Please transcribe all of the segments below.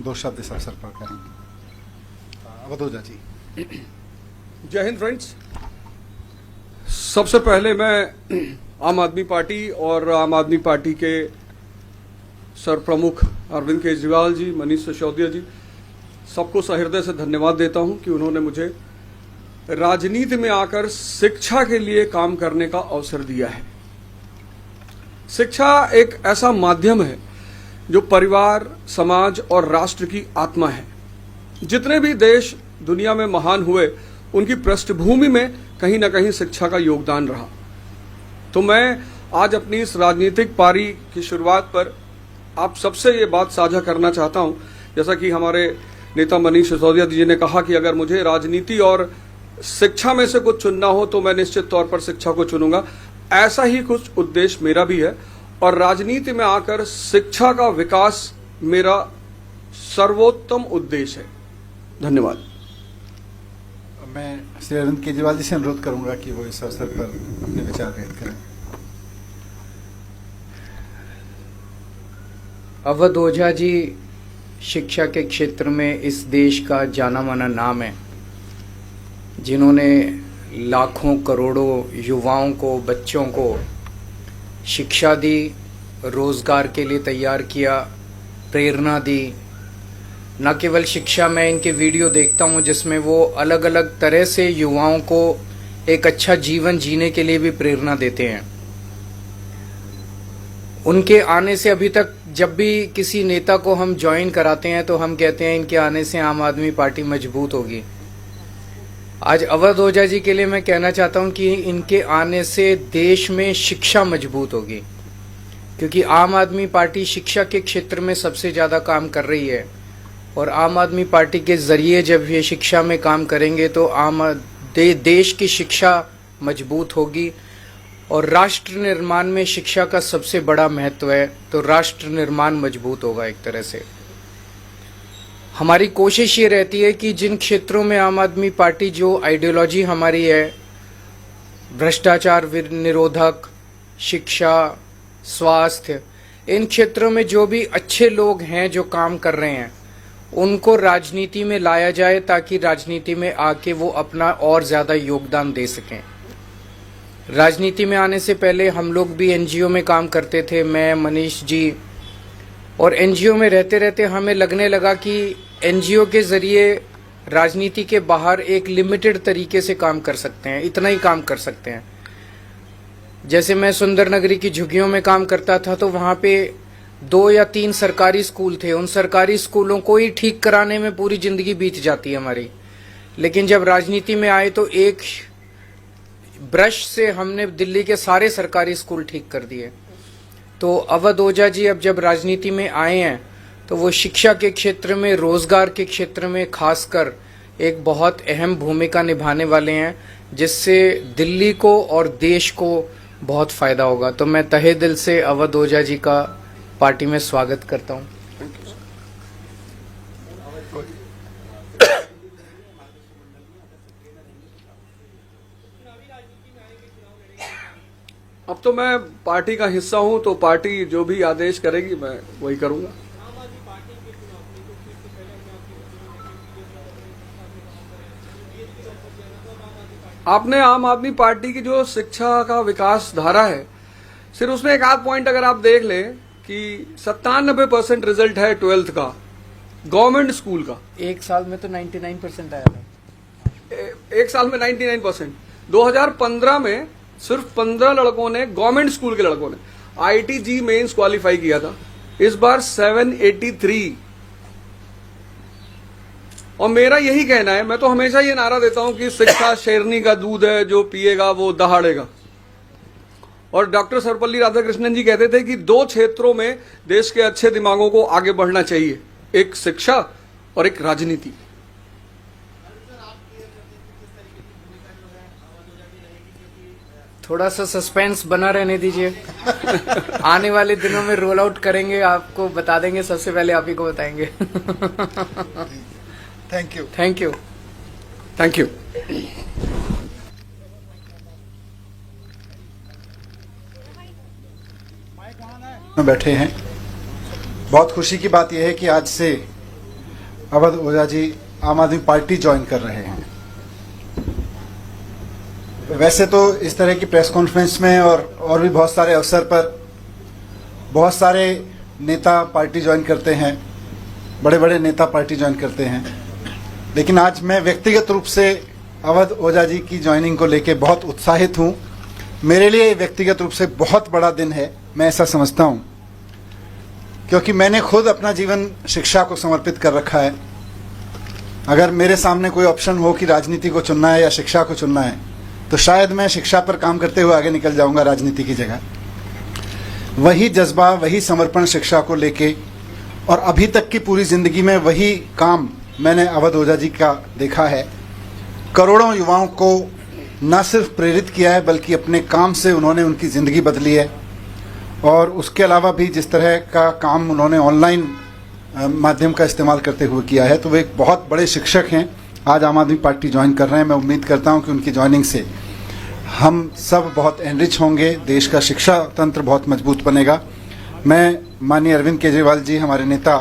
दो शब्द इस अवसर पर करेंगे। अवधोजा जी। जय हिंद फ्रेंड्स। सबसे पहले मैं आम आदमी पार्टी और आम आदमी पार्टी के सर प्रमुख अरविंद केजरीवाल जी, मनीष सिसोदिया जी, सबको सहृदय से धन्यवाद देता हूं कि उन्होंने मुझे राजनीति में आकर शिक्षा के लिए काम करने का अवसर दिया है। शिक्षा एक ऐसा माध्यम है जो परिवार, समाज और राष्ट्र की आत्मा है। जितने भी देश दुनिया में महान हुए, उनकी पृष्ठभूमि में कहीं ना कहीं शिक्षा का योगदान रहा। तो मैं आज अपनी इस राजनीतिक पारी की शुरुआत पर आप सबसे ये बात साझा करना चाहता हूं, जैसा कि हमारे नेता मनीष सिसोदिया जी ने कहा कि अगर मुझे राजनीति और शिक्षा में से कुछ चुनना हो तो मैं निश्चित तौर पर शिक्षा को चुनूंगा। ऐसा ही कुछ उद्देश्य मेरा भी है और राजनीति में आकर शिक्षा का विकास मेरा सर्वोत्तम उद्देश्य है। धन्यवाद। मैं श्री अरविंद केजरीवाल जी से अनुरोध करूंगा कि वो इस अवसर पर अपने विचार व्यक्त करें। अवधोजा जी शिक्षा के क्षेत्र में इस देश का जाना माना नाम है, जिन्होंने लाखों करोड़ों युवाओं को, बच्चों को शिक्षा दी, रोजगार के लिए तैयार किया, प्रेरणा दी। न केवल शिक्षा, मैं इनके वीडियो देखता हूं जिसमें वो अलग अलग तरह से युवाओं को एक अच्छा जीवन जीने के लिए भी प्रेरणा देते हैं। उनके आने से अभी तक जब भी किसी नेता को हम ज्वाइन कराते हैं तो हम कहते हैं इनके आने से आम आदमी पार्टी मजबूत होगी। आज अवधोजा जी के लिए मैं कहना चाहता हूं कि इनके आने से देश में शिक्षा मजबूत होगी, क्योंकि आम आदमी पार्टी शिक्षा के क्षेत्र में सबसे ज्यादा काम कर रही है और आम आदमी पार्टी के जरिए जब ये शिक्षा में काम करेंगे तो देश की शिक्षा मजबूत होगी। और राष्ट्र निर्माण में शिक्षा का सबसे बड़ा महत्व है, तो राष्ट्र निर्माण मजबूत होगा। एक तरह से हमारी कोशिश ये रहती है कि जिन क्षेत्रों में आम आदमी पार्टी, जो आइडियोलॉजी हमारी है, भ्रष्टाचार निरोधक, शिक्षा, स्वास्थ्य, इन क्षेत्रों में जो भी अच्छे लोग हैं जो काम कर रहे हैं, उनको राजनीति में लाया जाए ताकि राजनीति में आके वो अपना और ज्यादा योगदान दे सकें। राजनीति में आने से पहले हम लोग भी एनजीओ में काम करते थे, मैं, मनीष जी, और एनजीओ में रहते रहते हमें लगने लगा कि एनजीओ के जरिए राजनीति के बाहर एक लिमिटेड तरीके से काम कर सकते हैं, इतना ही काम कर सकते हैं। जैसे मैं सुंदर नगरी की झुग्गियों में काम करता था तो वहां पे 2 या 3 सरकारी स्कूल थे। उन सरकारी स्कूलों को ही ठीक कराने में पूरी जिंदगी बीत जाती है हमारी। लेकिन जब राजनीति में आए तो एक ब्रश से हमने दिल्ली के सारे सरकारी स्कूल ठीक कर दिए। तो अवधोजा जी अब जब राजनीति में आए हैं तो वो शिक्षा के क्षेत्र में, रोजगार के क्षेत्र में खासकर एक बहुत अहम भूमिका निभाने वाले हैं, जिससे दिल्ली को और देश को बहुत फायदा होगा। तो मैं तहे दिल से अवधोजा जी का पार्टी में स्वागत करता हूं। अब तो मैं पार्टी का हिस्सा हूं, तो पार्टी जो भी आदेश करेगी मैं वही करूंगा। आपने आम आदमी पार्टी की जो शिक्षा का विकास धारा है, सिर्फ उसमें एक आध पॉइंट अगर आप देख लें कि 97% रिजल्ट है 12th का गवर्नमेंट स्कूल का। एक साल में तो 99% आया था। एक साल में 99%। 2015 में सिर्फ 15 लड़कों ने, गवर्नमेंट स्कूल के लड़कों ने, IIT मेंस क्वालिफाई किया था। इस बार 783। और मेरा यही कहना है, मैं तो हमेशा ये नारा देता हूं कि शिक्षा शेरनी का दूध है, जो पिएगा वो दहाड़ेगा। और डॉक्टर सर्वपल्ली राधाकृष्णन जी कहते थे कि 2 क्षेत्रों में देश के अच्छे दिमागों को आगे बढ़ना चाहिए, एक शिक्षा और एक राजनीति। थोड़ा सा सस्पेंस बना रहने दीजिए। आने वाले दिनों में रोल आउट करेंगे, आपको बता देंगे, सबसे पहले आप ही को बताएंगे। Thank you. Thank you. Thank you. बैठे हैं। बहुत खुशी की बात यह है कि आज से अवध ओझा जी आम आदमी पार्टी ज्वाइन कर रहे हैं। वैसे तो इस तरह की प्रेस कॉन्फ्रेंस में और भी बहुत सारे अवसर पर बहुत सारे नेता पार्टी ज्वाइन करते हैं, बड़े बड़े नेता पार्टी ज्वाइन करते हैं, लेकिन आज मैं व्यक्तिगत रूप से अवध ओझा जी की ज्वाइनिंग को लेकर बहुत उत्साहित हूं। मेरे लिए व्यक्तिगत रूप से बहुत बड़ा दिन है, मैं ऐसा समझता हूं, क्योंकि मैंने खुद अपना जीवन शिक्षा को समर्पित कर रखा है। अगर मेरे सामने कोई ऑप्शन हो कि राजनीति को चुनना है या शिक्षा को चुनना है, तो शायद मैं शिक्षा पर काम करते हुए आगे निकल जाऊंगा राजनीति की जगह। वही जज्बा, वही समर्पण शिक्षा को लेके और अभी तक की पूरी जिंदगी में वही काम मैंने अवध ओझा जी का देखा है। करोड़ों युवाओं को न सिर्फ प्रेरित किया है, बल्कि अपने काम से उन्होंने उनकी ज़िंदगी बदली है। और उसके अलावा भी जिस तरह का काम उन्होंने ऑनलाइन माध्यम का इस्तेमाल करते हुए किया है, तो वे एक बहुत बड़े शिक्षक हैं। आज आम आदमी पार्टी ज्वाइन कर रहे हैं। मैं उम्मीद करता हूं कि उनकी ज्वाइनिंग से हम सब बहुत एनरिच होंगे, देश का शिक्षा तंत्र बहुत मजबूत बनेगा। मैं माननीय अरविंद केजरीवाल जी, हमारे नेता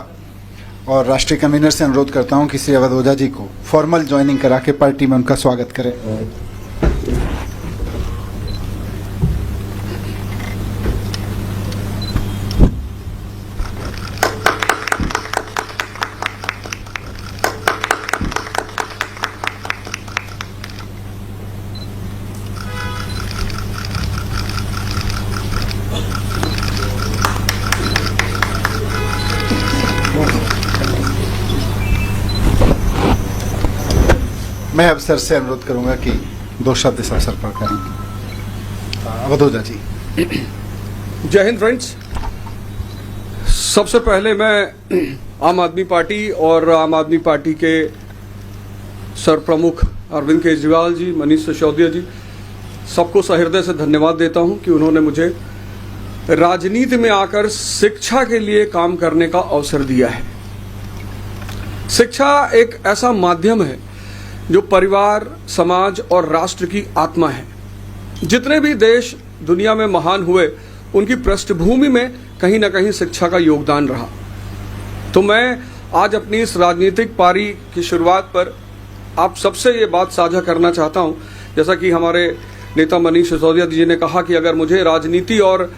और राष्ट्रीय कन्वीनर से अनुरोध करता हूं कि श्री अवध ओझा जी को फॉर्मल ज्वाइनिंग करा के पार्टी में उनका स्वागत करें। मैं अब सर से अनुरोध करूंगा कि 2 शब्द इस अवसर पर करें। अवध ओझा जी। जय हिंद फ्रेंड्स। सबसे पहले मैं आम आदमी पार्टी और आम आदमी पार्टी के सर प्रमुख अरविंद केजरीवाल जी, मनीष सिसोदिया जी, सबको सहृदय से धन्यवाद देता हूं कि उन्होंने मुझे राजनीति में आकर शिक्षा के लिए काम करने का अवसर दिया है। शिक्षा एक ऐसा माध्यम है जो परिवार, समाज और राष्ट्र की आत्मा है। जितने भी देश दुनिया में महान हुए, उनकी पृष्ठभूमि में कहीं ना कहीं शिक्षा का योगदान रहा। तो मैं आज अपनी इस राजनीतिक पारी की शुरुआत पर आप सबसे ये बात साझा करना चाहता हूं, जैसा कि हमारे नेता मनीष सिसोदिया जी ने कहा कि अगर मुझे राजनीति और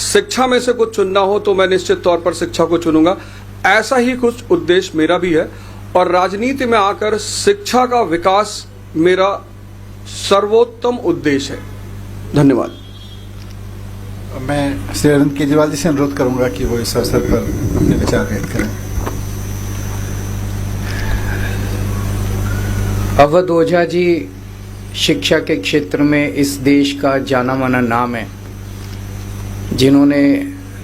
शिक्षा में से कुछ चुनना हो तो मैं निश्चित तौर पर शिक्षा को चुनूंगा। ऐसा ही कुछ उद्देश्य मेरा भी है और राजनीति में आकर शिक्षा का विकास मेरा सर्वोत्तम उद्देश्य है। धन्यवाद। मैं श्री अरविंद केजरीवाल जी से अनुरोध करूंगा कि वो इस अवसर पर अपने विचार व्यक्त करें। अवध ओझा जी शिक्षा के क्षेत्र में इस देश का जाना माना नाम है, जिन्होंने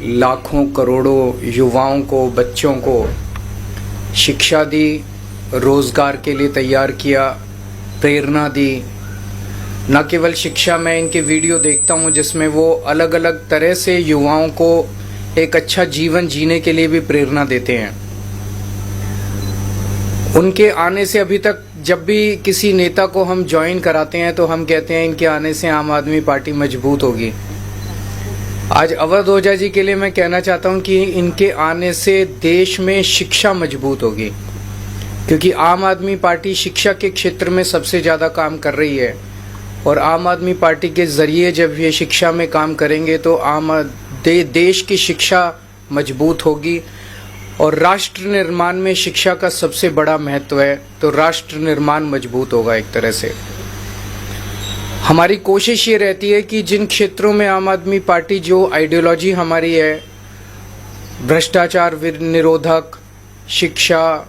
लाखों करोड़ों युवाओं को, बच्चों को शिक्षा दी, रोजगार के लिए तैयार किया, प्रेरणा दी। न केवल शिक्षा, मैं इनके वीडियो देखता हूं जिसमें वो अलग अलग तरह से युवाओं को एक अच्छा जीवन जीने के लिए भी प्रेरणा देते हैं। उनके आने से अभी तक जब भी किसी नेता को हम ज्वाइन कराते हैं तो हम कहते हैं इनके आने से आम आदमी पार्टी मजबूत होगी। आज अवध ओझा जी के लिए मैं कहना चाहता हूं कि इनके आने से देश में शिक्षा मजबूत होगी, क्योंकि आम आदमी पार्टी शिक्षा के क्षेत्र में सबसे ज़्यादा काम कर रही है। और आम आदमी पार्टी के ज़रिए जब ये शिक्षा में काम करेंगे तो देश की शिक्षा मजबूत होगी। और राष्ट्र निर्माण में शिक्षा का सबसे बड़ा महत्व है, तो राष्ट्र निर्माण मजबूत होगा एक तरह से। हमारी कोशिश ये रहती है कि जिन क्षेत्रों में आम आदमी पार्टी, जो आइडियोलॉजी हमारी है, भ्रष्टाचार निरोधक, शिक्षा,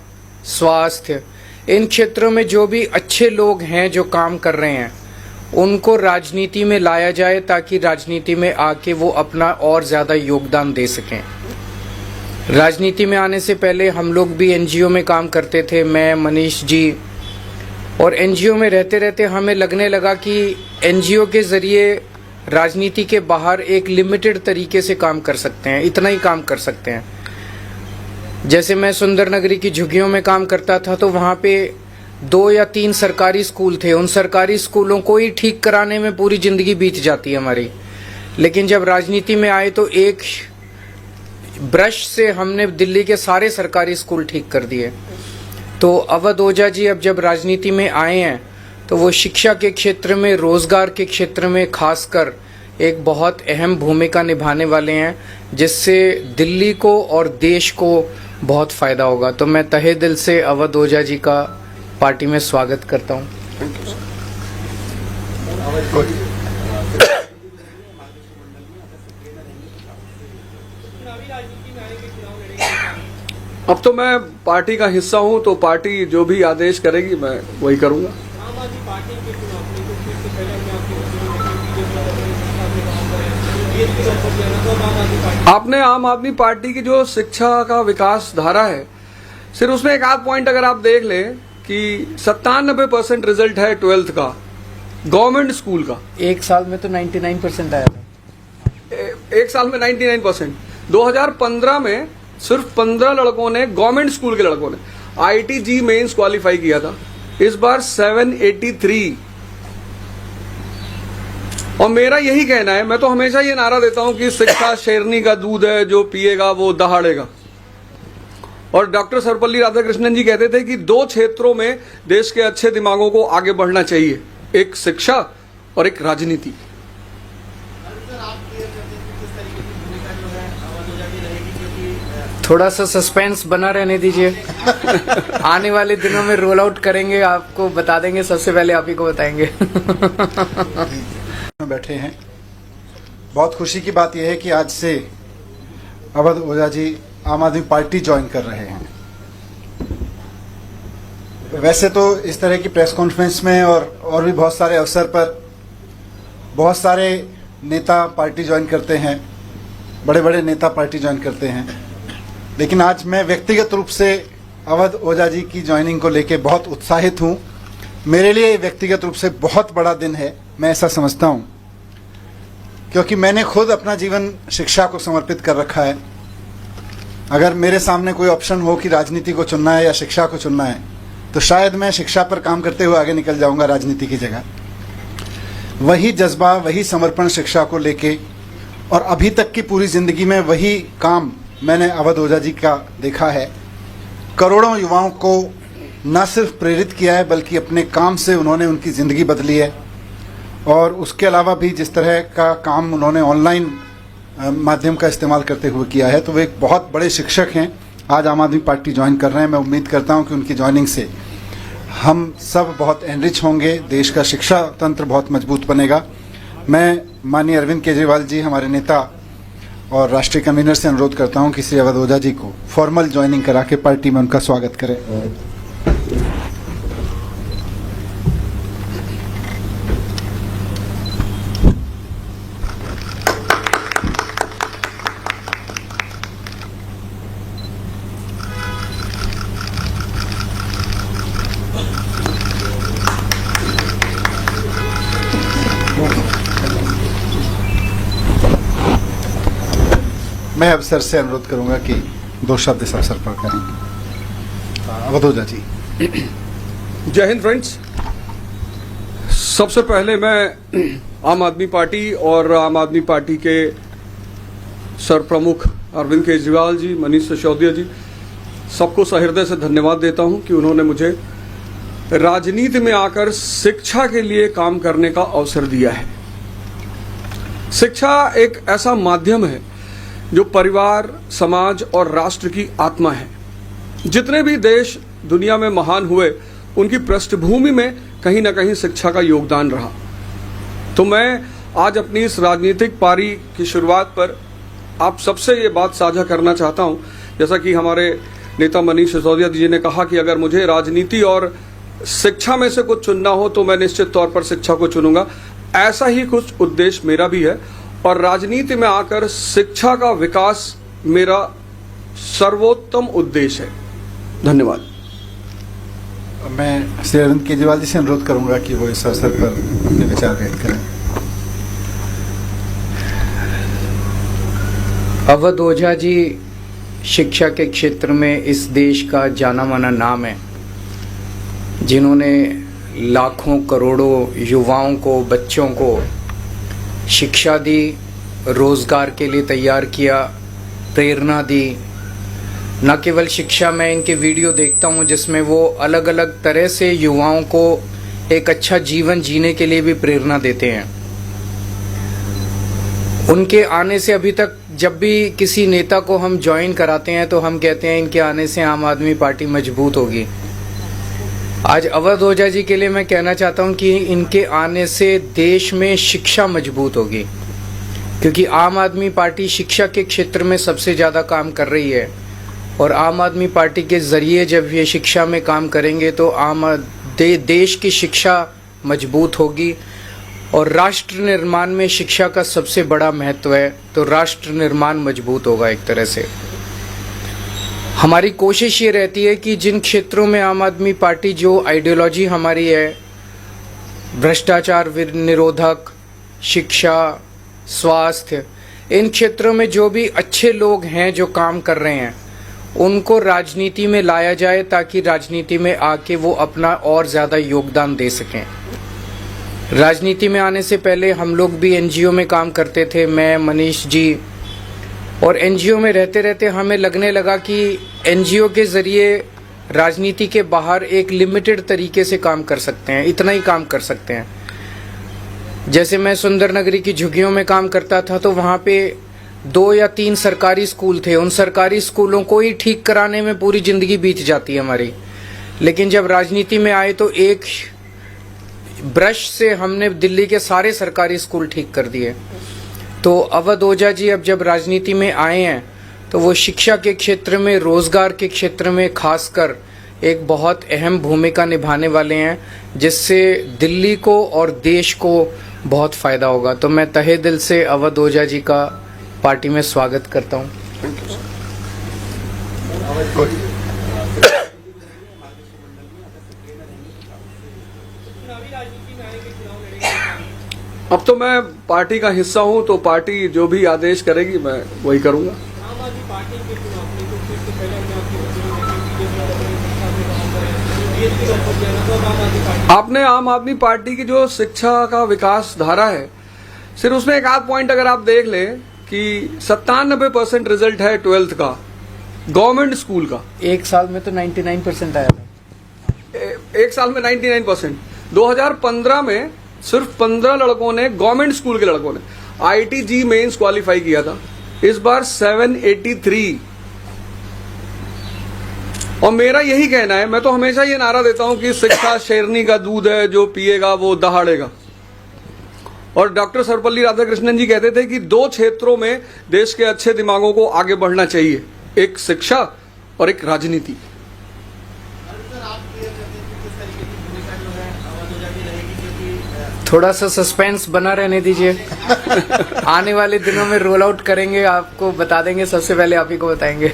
स्वास्थ्य, इन क्षेत्रों में जो भी अच्छे लोग हैं जो काम कर रहे हैं, उनको राजनीति में लाया जाए ताकि राजनीति में आके वो अपना और ज़्यादा योगदान दे सकें। राजनीति में आने से पहले हम लोग भी एनजीओ में काम करते थे, मैं, मनीष जी, और एनजीओ में रहते रहते हमें लगने लगा कि एनजीओ के ज़रिए राजनीति के बाहर एक लिमिटेड तरीके से काम कर सकते हैं, इतना ही काम कर सकते हैं। जैसे मैं सुंदर नगरी की झुग्गियों में काम करता था तो वहाँ पे 2 या 3 सरकारी स्कूल थे। उन सरकारी स्कूलों को ही ठीक कराने में पूरी ज़िंदगी बीत जाती है हमारी। लेकिन जब राजनीति में आए तो एक ब्रश से हमने दिल्ली के सारे सरकारी स्कूल ठीक कर दिए। तो अवध ओझा जी अब जब राजनीति में आए हैं तो वो शिक्षा के क्षेत्र में, रोजगार के क्षेत्र में खासकर एक बहुत अहम भूमिका निभाने वाले हैं, जिससे दिल्ली को और देश को बहुत फायदा होगा। तो मैं तहे दिल से अवध ओझा जी का पार्टी में स्वागत करता हूं। अब तो मैं पार्टी का हिस्सा हूं, तो पार्टी जो भी आदेश करेगी मैं वही करूंगा। आपने आम आदमी पार्टी की जो शिक्षा का विकास धारा है, सिर्फ उसमें एक आध पॉइंट अगर आप देख लें कि 97% रिजल्ट है 12th का गवर्नमेंट स्कूल का। एक साल में तो 99% आया था। एक साल में 99%। 2015 में सिर्फ 15 लड़कों ने, गवर्नमेंट स्कूल के लड़कों ने IIT मेंस क्वालिफाई किया था। इस बार 783। और मेरा यही कहना है, मैं तो हमेशा ये नारा देता हूं कि शिक्षा शेरनी का दूध है, जो पिएगा वो दहाड़ेगा। और डॉक्टर सर्वपल्ली राधाकृष्णन जी कहते थे कि 2 क्षेत्रों में देश के अच्छे दिमागों को आगे बढ़ना चाहिए, एक शिक्षा और एक राजनीति। थोड़ा सा सस्पेंस बना रहने दीजिए। आने वाले दिनों में रोल आउट करेंगे, आपको बता देंगे, सबसे पहले आप ही को बताएंगे। बैठे हैं। बहुत खुशी की बात यह है कि आज से अवध ओझा जी आम आदमी पार्टी ज्वाइन कर रहे हैं। वैसे तो इस तरह की प्रेस कॉन्फ्रेंस में और भी बहुत सारे अवसर पर बहुत सारे नेता पार्टी ज्वाइन करते हैं, बड़े बड़े नेता पार्टी ज्वाइन करते हैं, लेकिन आज मैं व्यक्तिगत रूप से अवध ओझा जी की ज्वाइनिंग को लेकर बहुत उत्साहित हूं। मेरे लिए व्यक्तिगत रूप से बहुत बड़ा दिन है, मैं ऐसा समझता हूं, क्योंकि मैंने खुद अपना जीवन शिक्षा को समर्पित कर रखा है। अगर मेरे सामने कोई ऑप्शन हो कि राजनीति को चुनना है या शिक्षा को चुनना है, तो शायद मैं शिक्षा पर काम करते हुए आगे निकल जाऊंगा राजनीति की जगह। वही जज्बा, वही समर्पण शिक्षा को लेके, और अभी तक की पूरी जिंदगी में वही काम मैंने अवध ओझा जी का देखा है। करोड़ों युवाओं को न सिर्फ प्रेरित किया है, बल्कि अपने काम से उन्होंने उनकी ज़िंदगी बदली है। और उसके अलावा भी जिस तरह का काम उन्होंने ऑनलाइन माध्यम का इस्तेमाल करते हुए किया है, तो वे एक बहुत बड़े शिक्षक हैं। आज आम आदमी पार्टी ज्वाइन कर रहे हैं। मैं उम्मीद करता हूं कि उनकी ज्वाइनिंग से हम सब बहुत एनरिच होंगे, देश का शिक्षा तंत्र बहुत मजबूत बनेगा। मैं माननीय अरविंद केजरीवाल जी, हमारे नेता और राष्ट्रीय कन्वीनर, से अनुरोध करता हूं कि श्री अवध ओझा जी को फॉर्मल ज्वाइनिंग करा के पार्टी में उनका स्वागत करें। मैं अवसर से अनुरोध करूंगा कि 2 शब्द इस अवसर पर कहें। अवध ओझा जी। जय हिंद फ्रेंड्स। सबसे पहले मैं आम आदमी पार्टी और आम आदमी पार्टी के सरप्रमुख अरविंद केजरीवाल जी, मनीष सिसोदिया जी, सबको सहृदय से धन्यवाद देता हूं कि उन्होंने मुझे राजनीति में आकर शिक्षा के लिए काम करने का अवसर दिया है। शिक्षा एक ऐसा माध्यम है जो परिवार, समाज और राष्ट्र की आत्मा है। जितने भी देश दुनिया में महान हुए, उनकी पृष्ठभूमि में कहीं ना कहीं शिक्षा का योगदान रहा। तो मैं आज अपनी इस राजनीतिक पारी की शुरुआत पर आप सबसे ये बात साझा करना चाहता हूं, जैसा कि हमारे नेता मनीष सिसोदिया जी ने कहा कि अगर मुझे राजनीति और शिक्षा में से कुछ चुनना हो तो मैं निश्चित तौर पर शिक्षा को चुनूंगा। ऐसा ही कुछ उद्देश्य मेरा भी है, और राजनीति में आकर शिक्षा का विकास मेरा सर्वोत्तम उद्देश्य है। धन्यवाद। मैं श्री अरविंद केजरीवाल जी से अनुरोध करूंगा कि वो इस अवसर पर अपने विचार व्यक्त करें। अवध ओझा जी शिक्षा के क्षेत्र में इस देश का जाना माना नाम है, जिन्होंने लाखों करोड़ों युवाओं को, बच्चों को शिक्षा दी, रोजगार के लिए तैयार किया, प्रेरणा दी, न केवल शिक्षा, मैं इनके वीडियो देखता हूं जिसमें वो अलग अलग तरह से युवाओं को एक अच्छा जीवन जीने के लिए भी प्रेरणा देते हैं। उनके आने से अभी तक जब भी किसी नेता को हम ज्वाइन कराते हैं तो हम कहते हैं इनके आने से आम आदमी पार्टी मजबूत होगी। आज अवध ओझा जी के लिए मैं कहना चाहता हूं कि इनके आने से देश में शिक्षा मजबूत होगी, क्योंकि आम आदमी पार्टी शिक्षा के क्षेत्र में सबसे ज़्यादा काम कर रही है और आम आदमी पार्टी के ज़रिए जब ये शिक्षा में काम करेंगे तो देश की शिक्षा मजबूत होगी। और राष्ट्र निर्माण में शिक्षा का सबसे बड़ा महत्व है, तो राष्ट्र निर्माण मजबूत होगा। एक तरह से हमारी कोशिश ये रहती है कि जिन क्षेत्रों में आम आदमी पार्टी, जो आइडियोलॉजी हमारी है, भ्रष्टाचार निरोधक, शिक्षा, स्वास्थ्य, इन क्षेत्रों में जो भी अच्छे लोग हैं जो काम कर रहे हैं उनको राजनीति में लाया जाए, ताकि राजनीति में आके वो अपना और ज़्यादा योगदान दे सकें। राजनीति में आने से पहले हम लोग भी एनजीओ में काम करते थे, मैं, मनीष जी, और एनजीओ में रहते रहते हमें लगने लगा कि एनजीओ के ज़रिए राजनीति के बाहर एक लिमिटेड तरीके से काम कर सकते हैं, इतना ही काम कर सकते हैं। जैसे मैं सुंदर नगरी की झुग्गियों में काम करता था तो वहाँ पे 2 या 3 सरकारी स्कूल थे, उन सरकारी स्कूलों को ही ठीक कराने में पूरी ज़िंदगी बीत जाती है हमारी। लेकिन जब राजनीति में आए तो एक ब्रश से हमने दिल्ली के सारे सरकारी स्कूल ठीक कर दिए। तो अवध ओझा जी अब जब राजनीति में आए हैं तो वो शिक्षा के क्षेत्र में, रोजगार के क्षेत्र में खासकर एक बहुत अहम भूमिका निभाने वाले हैं, जिससे दिल्ली को और देश को बहुत फायदा होगा। तो मैं तहे दिल से अवध ओझा जी का पार्टी में स्वागत करता हूं। अब तो मैं पार्टी का हिस्सा हूं, तो पार्टी जो भी आदेश करेगी मैं वही करूंगा। आपने आम आदमी पार्टी की जो शिक्षा का विकास धारा है, सिर्फ उसमें एक आध पॉइंट अगर आप देख लें कि 97% रिजल्ट है 12th का गवर्नमेंट स्कूल का। एक साल में तो 99% आया था। एक साल में 99%। 2015 में सिर्फ 15 लड़कों ने, गवर्नमेंट स्कूल के लड़कों ने IIT मेंस क्वालिफाई किया था। इस बार 783। और मेरा यही कहना है, मैं तो हमेशा ये नारा देता हूं कि शिक्षा शेरनी का दूध है, जो पिएगा वो दहाड़ेगा। और डॉक्टर सर्वपल्ली राधाकृष्णन जी कहते थे कि 2 क्षेत्रों में देश के अच्छे दिमागों को आगे बढ़ना चाहिए, एक शिक्षा और एक राजनीति। थोड़ा सा सस्पेंस बना रहने दीजिए। आने वाले दिनों में रोल आउट करेंगे, आपको बता देंगे, सबसे पहले आप ही को बताएंगे।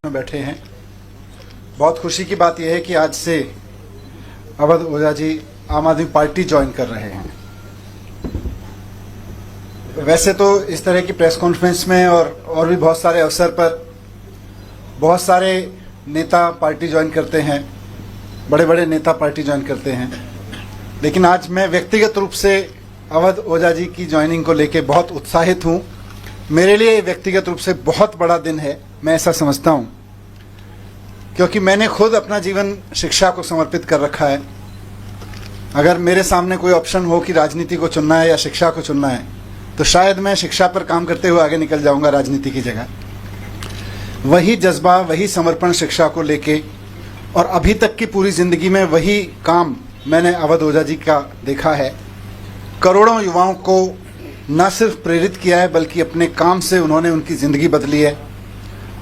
बैठे हैं, बहुत खुशी की बात यह है कि आज से अवध ओझा जी आम आदमी पार्टी ज्वाइन कर रहे हैं। वैसे तो इस तरह की प्रेस कॉन्फ्रेंस में और भी बहुत सारे अवसर पर बहुत सारे नेता पार्टी ज्वाइन करते हैं, बड़े बड़े नेता पार्टी ज्वाइन करते हैं, लेकिन आज मैं व्यक्तिगत रूप से अवध ओझा जी की ज्वाइनिंग को लेकर बहुत उत्साहित हूं। मेरे लिए व्यक्तिगत रूप से बहुत बड़ा दिन है, मैं ऐसा समझता हूं, क्योंकि मैंने खुद अपना जीवन शिक्षा को समर्पित कर रखा है। अगर मेरे सामने कोई ऑप्शन हो कि राजनीति को चुनना है या शिक्षा को चुनना है, तो शायद मैं शिक्षा पर काम करते हुए आगे निकल जाऊंगा राजनीति की जगह। वही जज्बा, वही समर्पण शिक्षा को लेके, और अभी तक की पूरी जिंदगी में वही काम मैंने अवध ओझा जी का देखा है। करोड़ों युवाओं को न सिर्फ प्रेरित किया है, बल्कि अपने काम से उन्होंने उनकी ज़िंदगी बदली है।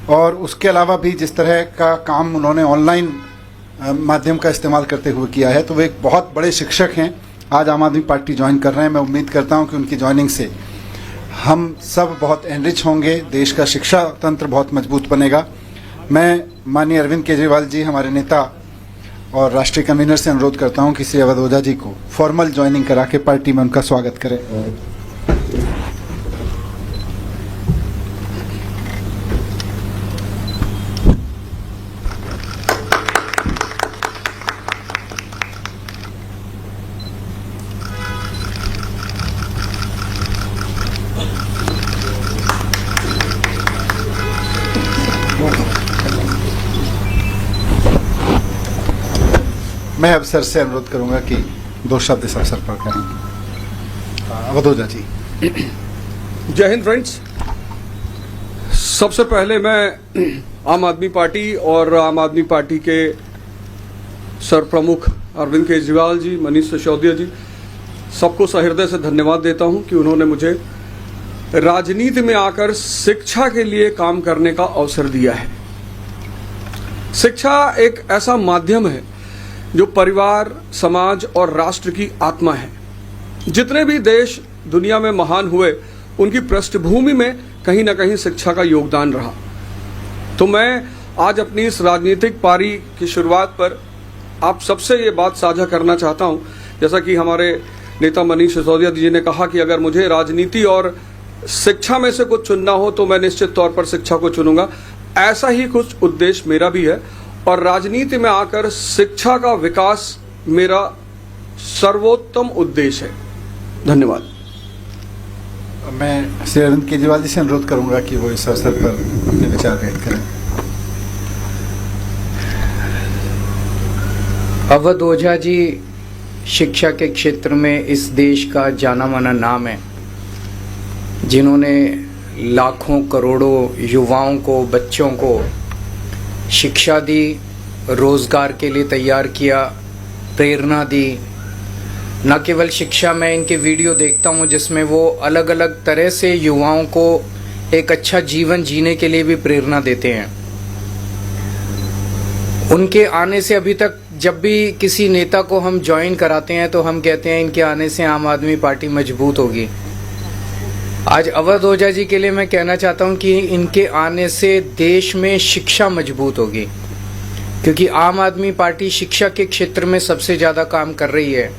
और उसके अलावा भी जिस तरह का काम उन्होंने ऑनलाइन माध्यम का इस्तेमाल करते हुए किया है, तो वो एक बहुत बड़े शिक्षक हैं। आज आम आदमी पार्टी ज्वाइन कर रहे हैं। मैं उम्मीद करता हूं कि उनकी ज्वाइनिंग से हम सब बहुत एनरिच होंगे, देश का शिक्षा तंत्र बहुत मजबूत बनेगा। मैं माननीय अरविंद केजरीवाल जी, हमारे नेता और राष्ट्रीय कन्वीनर से अनुरोध करता हूं कि श्री अवध ओझा जी को फॉर्मल ज्वाइनिंग करा के पार्टी में उनका स्वागत करें। मैं अब सर से अनुरोध करूंगा कि 2 शब्द इस अवसर पर कहें। अवध ओझा जी। जय हिंद फ्रेंड्स। सबसे पहले मैं आम आदमी पार्टी और आम आदमी पार्टी के सर प्रमुख अरविंद केजरीवाल जी, मनीष सिसोदिया जी, सबको सहृदय से धन्यवाद देता हूं कि उन्होंने मुझे राजनीति में आकर शिक्षा के लिए काम करने का अवसर दिया है। शिक्षा एक ऐसा माध्यम है जो परिवार, समाज और राष्ट्र की आत्मा है। जितने भी देश दुनिया में महान हुए, उनकी पृष्ठभूमि में कहीं ना कहीं शिक्षा का योगदान रहा। तो मैं आज अपनी इस राजनीतिक पारी की शुरुआत पर आप सबसे ये बात साझा करना चाहता हूं, जैसा कि हमारे नेता मनीष सिसोदिया जी ने कहा कि अगर मुझे राजनीति और शिक्षा में से कुछ चुनना हो तो मैं निश्चित तौर पर शिक्षा को चुनूंगा। ऐसा ही कुछ उद्देश्य मेरा भी है और राजनीति में आकर शिक्षा का विकास मेरा सर्वोत्तम उद्देश्य है। धन्यवाद। मैं श्री अरविंद केजरीवाल जी से अनुरोध करूंगा कि वो इस अवसर पर अपने विचार व्यक्त करें। अवध ओझा जी शिक्षा के क्षेत्र में इस देश का जाना माना नाम है, जिन्होंने लाखों करोड़ों युवाओं को, बच्चों को शिक्षा दी, रोजगार के लिए तैयार किया, प्रेरणा दी। न केवल शिक्षा, मैं इनके वीडियो देखता हूं जिसमें वो अलग अलग तरह से युवाओं को एक अच्छा जीवन जीने के लिए भी प्रेरणा देते हैं। उनके आने से अभी तक जब भी किसी नेता को हम ज्वाइन कराते हैं तो हम कहते हैं इनके आने से आम आदमी पार्टी मजबूत होगी। आज अवध ओझा जी के लिए मैं कहना चाहता हूं कि इनके आने से देश में शिक्षा मजबूत होगी, क्योंकि आम आदमी पार्टी शिक्षा के क्षेत्र में सबसे ज़्यादा काम कर रही है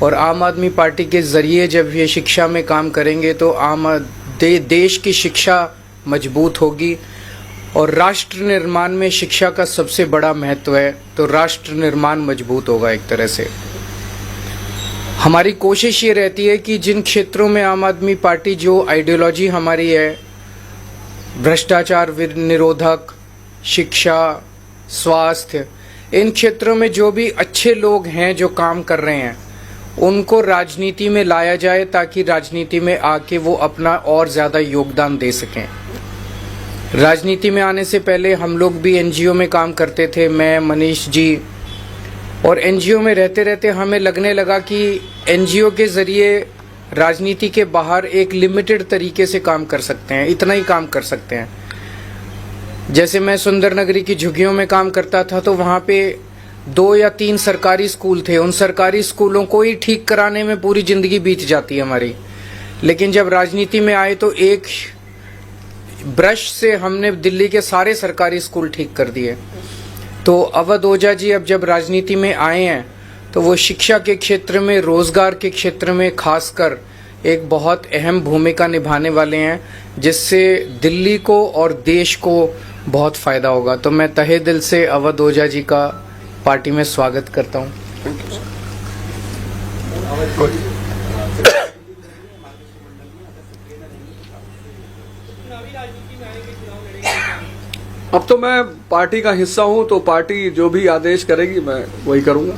और आम आदमी पार्टी के जरिए जब ये शिक्षा में काम करेंगे तो देश की शिक्षा मजबूत होगी और राष्ट्र निर्माण में शिक्षा का सबसे बड़ा महत्व है, तो राष्ट्र निर्माण मजबूत होगा। एक तरह से हमारी कोशिश ये रहती है कि जिन क्षेत्रों में आम आदमी पार्टी, जो आइडियोलॉजी हमारी है, भ्रष्टाचार निरोधक, शिक्षा, स्वास्थ्य, इन क्षेत्रों में जो भी अच्छे लोग हैं जो काम कर रहे हैं उनको राजनीति में लाया जाए, ताकि राजनीति में आके वो अपना और ज़्यादा योगदान दे सकें। राजनीति में आने से पहले हम लोग भी एनजीओ में काम करते थे, मैं, मनीष जी, और एनजीओ में रहते रहते हमें लगने लगा कि एनजीओ के ज़रिए राजनीति के बाहर एक लिमिटेड तरीके से काम कर सकते हैं, इतना ही काम कर सकते हैं। जैसे मैं सुंदर नगरी की झुग्गियों में काम करता था तो वहाँ पे 2 या 3 सरकारी स्कूल थे। उन सरकारी स्कूलों को ही ठीक कराने में पूरी ज़िंदगी बीत जाती है हमारी। लेकिन जब राजनीति में आए तो एक ब्रश से हमने दिल्ली के सारे सरकारी स्कूल ठीक कर दिए। तो अवध ओझा जी अब जब राजनीति में आए हैं तो वो शिक्षा के क्षेत्र में, रोजगार के क्षेत्र में खासकर एक बहुत अहम भूमिका निभाने वाले हैं, जिससे दिल्ली को और देश को बहुत फायदा होगा। तो मैं तहे दिल से अवध ओझा जी का पार्टी में स्वागत करता हूं। अब तो मैं पार्टी का हिस्सा हूं, तो पार्टी जो भी आदेश करेगी मैं वही करूंगा।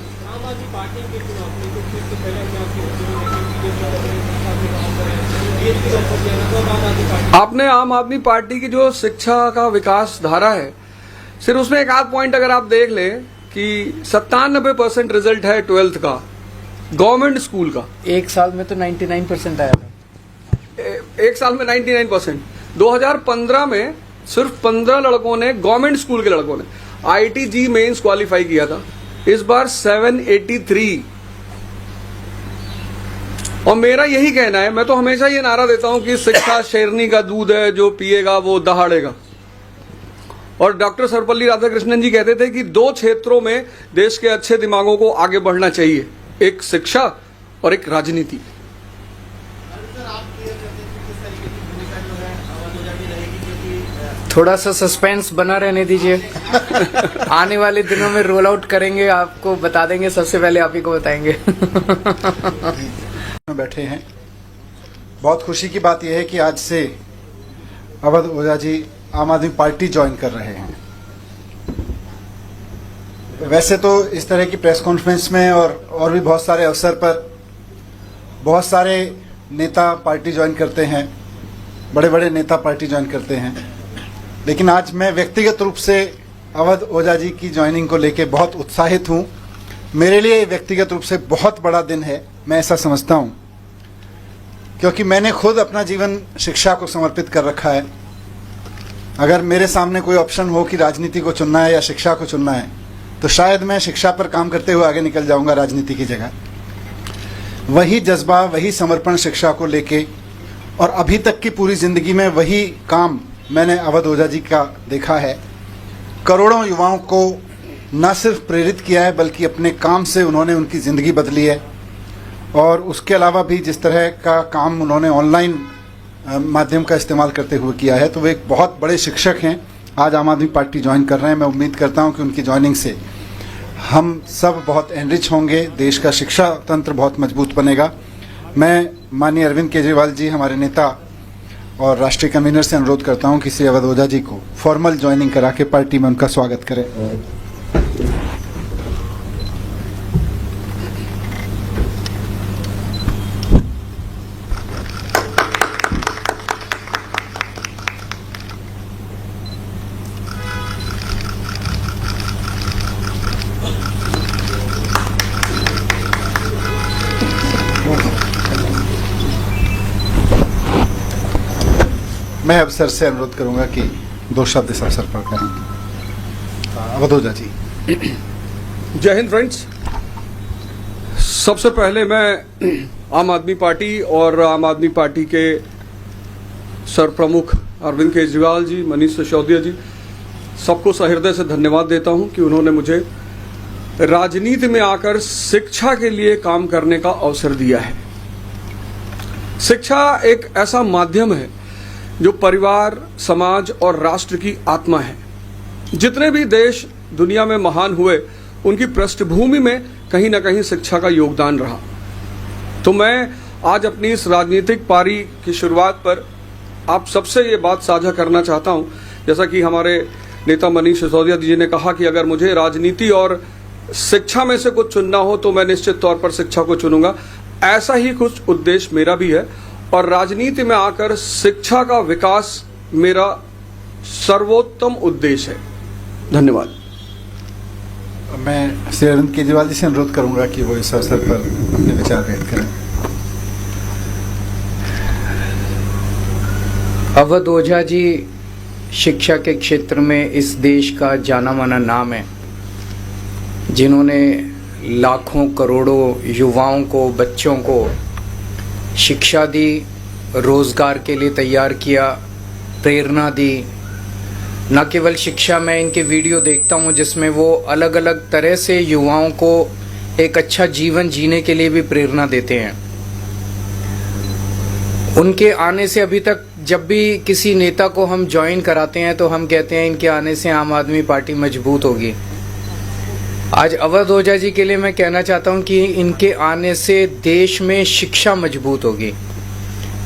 आपने आम आदमी पार्टी की जो शिक्षा का विकास धारा है, सिर्फ उसमें एक आध पॉइंट अगर आप देख लें कि 97% रिजल्ट है 12th का गवर्नमेंट स्कूल का। एक साल में तो 99% आया था। एक साल में 99%। 2015 में सिर्फ 15 लड़कों ने, गवर्नमेंट स्कूल के लड़कों ने, IIT मेंस क्वालिफाई किया था। इस बार 783। और मेरा यही कहना है, मैं तो हमेशा ये नारा देता हूं कि शिक्षा शेरनी का दूध है, जो पिएगा वो दहाड़ेगा। और डॉक्टर सर्वपल्ली राधाकृष्णन जी कहते थे कि 2 क्षेत्रों में देश के अच्छे दिमागों को आगे बढ़ना चाहिए, एक शिक्षा और एक राजनीति। थोड़ा सा सस्पेंस बना रहने दीजिए। आने वाले दिनों में रोल आउट करेंगे, आपको बता देंगे, सबसे पहले आप ही को बताएंगे। बैठे हैं, बहुत खुशी की बात यह है कि आज से अवध ओझा जी आम आदमी पार्टी ज्वाइन कर रहे हैं। वैसे तो इस तरह की प्रेस कॉन्फ्रेंस में और भी बहुत सारे अवसर पर बहुत सारे नेता पार्टी ज्वाइन करते हैं, बड़े बड़े नेता पार्टी ज्वाइन करते हैं, लेकिन आज मैं व्यक्तिगत रूप से अवध ओझा जी की ज्वाइनिंग को लेकर बहुत उत्साहित हूं। मेरे लिए व्यक्तिगत रूप से बहुत बड़ा दिन है, मैं ऐसा समझता हूं, क्योंकि मैंने खुद अपना जीवन शिक्षा को समर्पित कर रखा है। अगर मेरे सामने कोई ऑप्शन हो कि राजनीति को चुनना है या शिक्षा को चुनना है, तो शायद मैं शिक्षा पर काम करते हुए आगे निकल जाऊंगा राजनीति की जगह। वही जज्बा, वही समर्पण शिक्षा को लेके, और अभी तक की पूरी जिंदगी में वही काम मैंने अवध ओझा जी का देखा है। करोड़ों युवाओं को न सिर्फ प्रेरित किया है, बल्कि अपने काम से उन्होंने उनकी ज़िंदगी बदली है। और उसके अलावा भी जिस तरह का काम उन्होंने ऑनलाइन माध्यम का इस्तेमाल करते हुए किया है, तो वे एक बहुत बड़े शिक्षक हैं। आज आम आदमी पार्टी ज्वाइन कर रहे हैं। मैं उम्मीद करता हूं कि उनकी ज्वाइनिंग से हम सब बहुत एनरिच होंगे, देश का शिक्षा तंत्र बहुत मजबूत बनेगा। मैं माननीय अरविंद केजरीवाल जी, हमारे नेता और राष्ट्रीय कन्वीनर से अनुरोध करता हूं कि श्री अवध ओझा जी को फॉर्मल ज्वाइनिंग करा के पार्टी में उनका स्वागत करें। मैं अब सर से अनुरोध करूंगा कि 2 शब्द इस अवसर पर करें। अवध ओझा जी। जय हिंद फ्रेंड्स। सबसे पहले मैं आम आदमी पार्टी और आम आदमी पार्टी के सर प्रमुख अरविंद केजरीवाल जी, मनीष सिसोदिया जी, सबको सहृदय से धन्यवाद देता हूं कि उन्होंने मुझे राजनीति में आकर शिक्षा के लिए काम करने का अवसर दिया है। शिक्षा एक ऐसा माध्यम है जो परिवार, समाज और राष्ट्र की आत्मा है। जितने भी देश दुनिया में महान हुए, उनकी पृष्ठभूमि में कहीं ना कहीं शिक्षा का योगदान रहा। तो मैं आज अपनी इस राजनीतिक पारी की शुरुआत पर आप सबसे ये बात साझा करना चाहता हूं, जैसा कि हमारे नेता मनीष सिसोदिया जी ने कहा कि अगर मुझे राजनीति और शिक्षा में से कुछ चुनना हो तो मैं निश्चित तौर पर शिक्षा को चुनूंगा। ऐसा ही कुछ उद्देश्य मेरा भी है, और राजनीति में आकर शिक्षा का विकास मेरा सर्वोत्तम उद्देश्य है। धन्यवाद। मैं श्री अरविंद केजरीवाल जी से अनुरोध करूंगा कि वो इस अवसर पर अपने विचार व्यक्त करें। अवध ओझा जी शिक्षा के क्षेत्र में इस देश का जाना माना नाम है, जिन्होंने लाखों करोड़ों युवाओं को, बच्चों को शिक्षा दी, रोजगार के लिए तैयार किया, प्रेरणा दी। न केवल शिक्षा, मैं इनके वीडियो देखता हूं जिसमें वो अलग अलग तरह से युवाओं को एक अच्छा जीवन जीने के लिए भी प्रेरणा देते हैं। उनके आने से अभी तक जब भी किसी नेता को हम ज्वाइन कराते हैं तो हम कहते हैं इनके आने से आम आदमी पार्टी मजबूत होगी। आज अवध ओझा जी के लिए मैं कहना चाहता हूं कि इनके आने से देश में शिक्षा मजबूत होगी,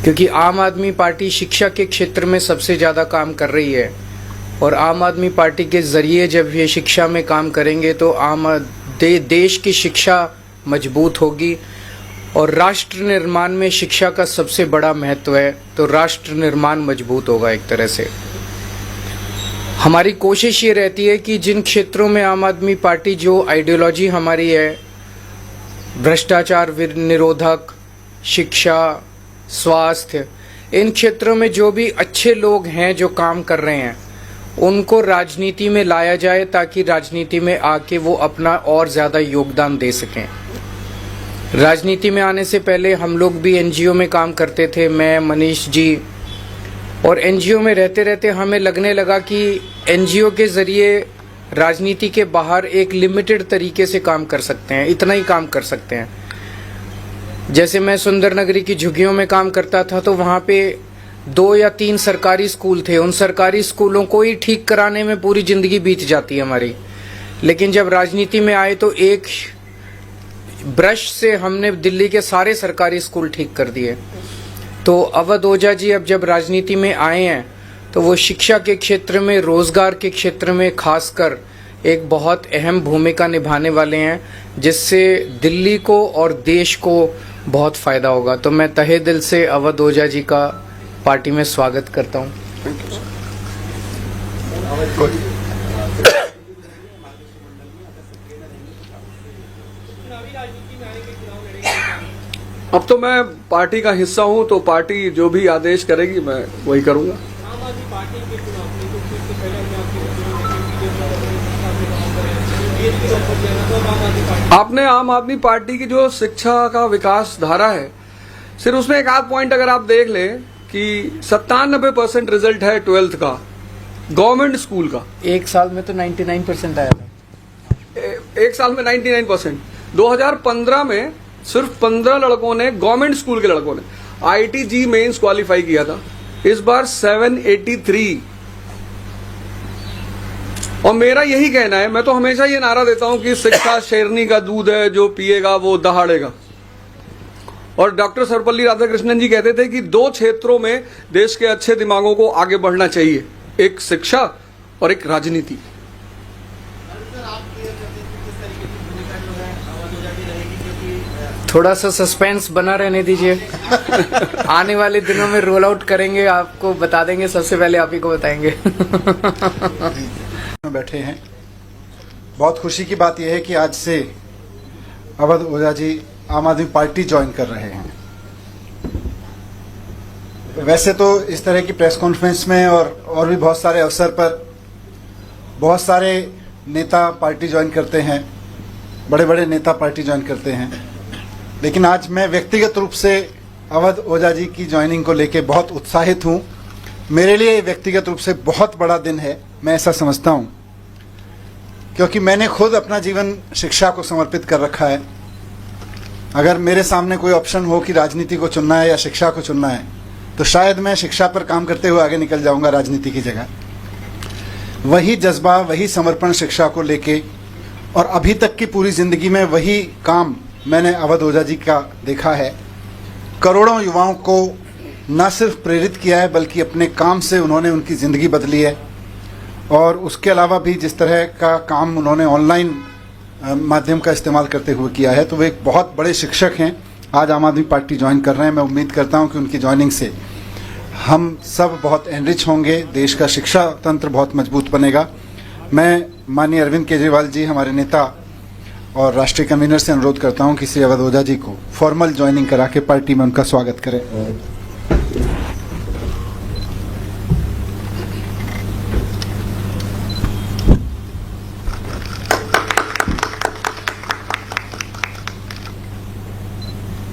क्योंकि आम आदमी पार्टी शिक्षा के क्षेत्र में सबसे ज़्यादा काम कर रही है। और आम आदमी पार्टी के ज़रिए जब ये शिक्षा में काम करेंगे तो देश की शिक्षा मजबूत होगी। और राष्ट्र निर्माण में शिक्षा का सबसे बड़ा महत्व है, तो राष्ट्र निर्माण मजबूत होगा एक तरह से। हमारी कोशिश ये रहती है कि जिन क्षेत्रों में आम आदमी पार्टी, जो आइडियोलॉजी हमारी है, भ्रष्टाचार निरोधक, शिक्षा, स्वास्थ्य, इन क्षेत्रों में जो भी अच्छे लोग हैं जो काम कर रहे हैं, उनको राजनीति में लाया जाए, ताकि राजनीति में आके वो अपना और ज़्यादा योगदान दे सकें। राजनीति में आने से पहले हम लोग भी एनजीओ में काम करते थे, मैं, मनीष जी, और एनजीओ में रहते रहते हमें लगने लगा कि एनजीओ के ज़रिए राजनीति के बाहर एक लिमिटेड तरीके से काम कर सकते हैं, इतना ही काम कर सकते हैं। जैसे मैं सुंदर नगरी की झुग्गियों में काम करता था, तो वहाँ पे 2 या 3 सरकारी स्कूल थे। उन सरकारी स्कूलों को ही ठीक कराने में पूरी ज़िंदगी बीत जाती है हमारी। लेकिन जब राजनीति में आए तो एक ब्रश से हमने दिल्ली के सारे सरकारी स्कूल ठीक कर दिए। तो अवध ओझा जी अब जब राजनीति में आए हैं तो वो शिक्षा के क्षेत्र में, रोजगार के क्षेत्र में खासकर एक बहुत अहम भूमिका निभाने वाले हैं, जिससे दिल्ली को और देश को बहुत फायदा होगा। तो मैं तहे दिल से अवध ओझा जी का पार्टी में स्वागत करता हूं। अब तो मैं पार्टी का हिस्सा हूं, तो पार्टी जो भी आदेश करेगी मैं वही करूंगा। आपने आम आदमी पार्टी की जो शिक्षा का विकास धारा है, सिर्फ उसमें एक आध पॉइंट अगर आप देख लें कि 97% रिजल्ट है 12th का गवर्नमेंट स्कूल का। एक साल में तो 99% आया था। एक साल में 99%। 2015 में सिर्फ 15 लड़कों ने, गवर्नमेंट स्कूल के लड़कों ने IIT मेंस क्वालिफाई किया था। इस बार 783। और मेरा यही कहना है, मैं तो हमेशा ये नारा देता हूं कि शिक्षा शेरनी का दूध है, जो पिएगा वो दहाड़ेगा। और डॉक्टर सर्वपल्ली राधाकृष्णन जी कहते थे कि 2 क्षेत्रों में देश के अच्छे दिमागों को आगे बढ़ना चाहिए, एक शिक्षा और एक राजनीति। थोड़ा सा सस्पेंस बना रहने दीजिए। आने वाले दिनों में रोल आउट करेंगे, आपको बता देंगे, सबसे पहले आप ही को बताएंगे। बैठे हैं, बहुत खुशी की बात यह है कि आज से अवध ओझा जी आम आदमी पार्टी ज्वाइन कर रहे हैं। वैसे तो इस तरह की प्रेस कॉन्फ्रेंस में और भी बहुत सारे अवसर पर बहुत सारे नेता पार्टी ज्वाइन करते हैं, बड़े बड़े नेता पार्टी ज्वाइन करते हैं, लेकिन आज मैं व्यक्तिगत रूप से अवध ओझा जी की ज्वाइनिंग को लेकर बहुत उत्साहित हूं। मेरे लिए व्यक्तिगत रूप से बहुत बड़ा दिन है, मैं ऐसा समझता हूं, क्योंकि मैंने खुद अपना जीवन शिक्षा को समर्पित कर रखा है। अगर मेरे सामने कोई ऑप्शन हो कि राजनीति को चुनना है या शिक्षा को चुनना है, तो शायद मैं शिक्षा पर काम करते हुए आगे निकल जाऊंगा राजनीति की जगह। वही जज्बा, वही समर्पण शिक्षा को लेके, और अभी तक की पूरी जिंदगी में वही काम मैंने अवध ओझा जी का देखा है। करोड़ों युवाओं को न सिर्फ प्रेरित किया है, बल्कि अपने काम से उन्होंने उनकी ज़िंदगी बदली है। और उसके अलावा भी जिस तरह का काम उन्होंने ऑनलाइन माध्यम का इस्तेमाल करते हुए किया है, तो वे एक बहुत बड़े शिक्षक हैं। आज आम आदमी पार्टी ज्वाइन कर रहे हैं। मैं उम्मीद करता हूं कि उनकी ज्वाइनिंग से हम सब बहुत एनरिच होंगे, देश का शिक्षा तंत्र बहुत मजबूत बनेगा। मैं माननीय अरविंद केजरीवाल जी, हमारे नेता और राष्ट्रीय कन्वीनर, से अनुरोध करता हूं कि श्री अवध ओझा जी को फॉर्मल ज्वाइनिंग करा के पार्टी में उनका स्वागत करें।